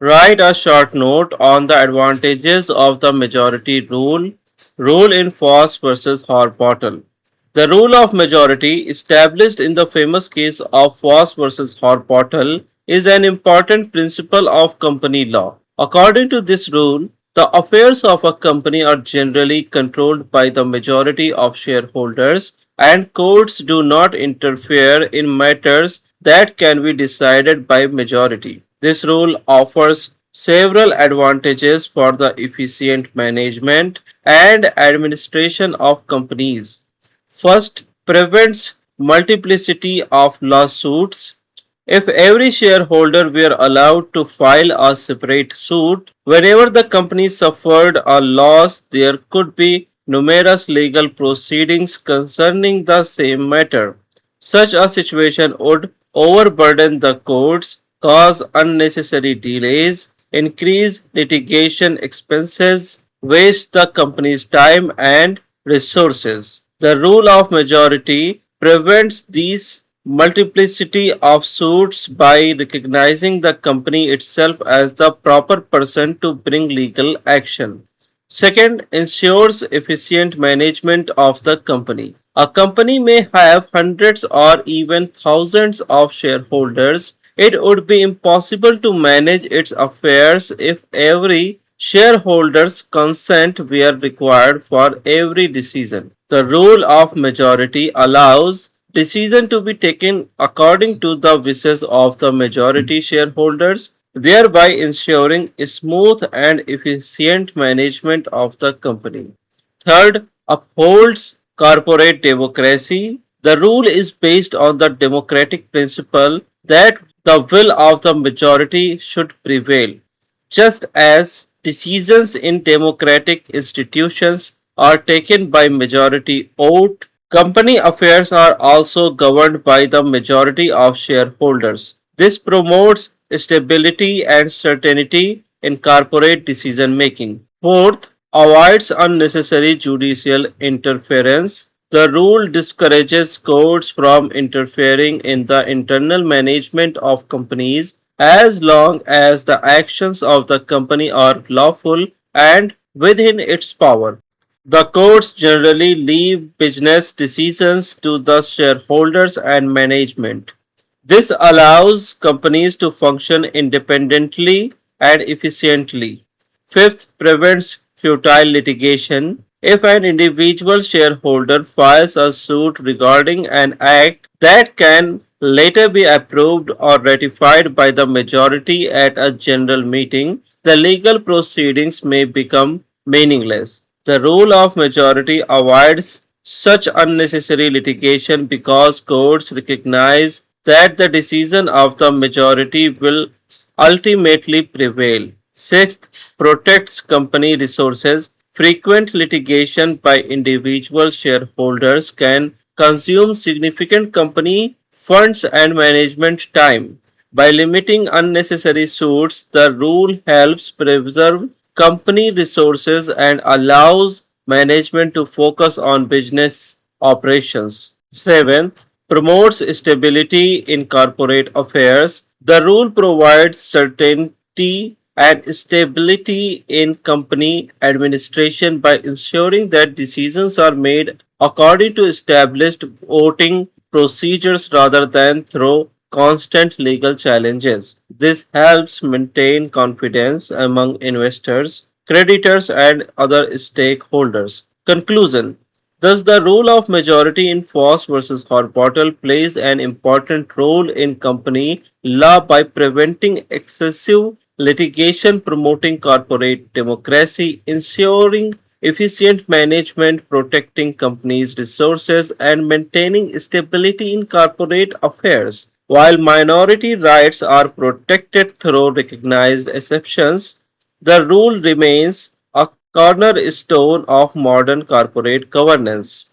Write a short note on the advantages of the majority rule in Foss versus Horbottle. The rule of majority, established in the famous case of Foss versus Horbottle, is an important principle of company law. According to this rule, the affairs of a company are generally controlled by the majority of shareholders, and courts do not interfere in matters that can be decided by majority. This rule offers several advantages for the efficient management and administration of companies. First, prevents multiplicity of lawsuits. If every shareholder were allowed to file a separate suit, whenever the company suffered a loss, there could be numerous legal proceedings concerning the same matter. Such a situation would overburden the courts, cause unnecessary delays, increase litigation expenses, waste the company's time and resources. The rule of majority prevents these multiplicity of suits by recognizing the company itself as the proper person to bring legal action. Second, ensures efficient management of the company. A company may have hundreds or even thousands of shareholders. It would be impossible to manage its affairs if every shareholder's consent were required for every decision. The rule of majority allows decision to be taken according to the wishes of the majority shareholders, thereby ensuring smooth and efficient management of the company. Third, upholds corporate democracy. The rule is based on the democratic principle that the will of the majority should prevail. Just as decisions in democratic institutions are taken by majority vote, company affairs are also governed by the majority of shareholders. This promotes stability and certainty in corporate decision making. Fourth, avoids unnecessary judicial interference. The rule discourages courts from interfering in the internal management of companies as long as the actions of the company are lawful and within its power. The courts generally leave business decisions to the shareholders and management. This allows companies to function independently and efficiently. Fifth, prevents futile litigation. If an individual shareholder files a suit regarding an act that can later be approved or ratified by the majority at a general meeting, the legal proceedings may become meaningless. The rule of majority avoids such unnecessary litigation because courts recognize that the decision of the majority will ultimately prevail. Sixth, protects company resources. Frequent litigation by individual shareholders can consume significant company funds and management time. By limiting unnecessary suits, the rule helps preserve company resources and allows management to focus on business operations. Seventh, promotes stability in corporate affairs. The rule provides certainty and stability in company administration by ensuring that decisions are made according to established voting procedures rather than through constant legal challenges. This helps maintain confidence among investors, creditors, and other stakeholders. Conclusion. Thus, the rule of majority in Foss versus Horbottle plays an important role in company law by preventing excessive litigation, promoting corporate democracy, ensuring efficient management, protecting companies' resources, and maintaining stability in corporate affairs. While minority rights are protected through recognized exceptions, the rule remains a cornerstone of modern corporate governance.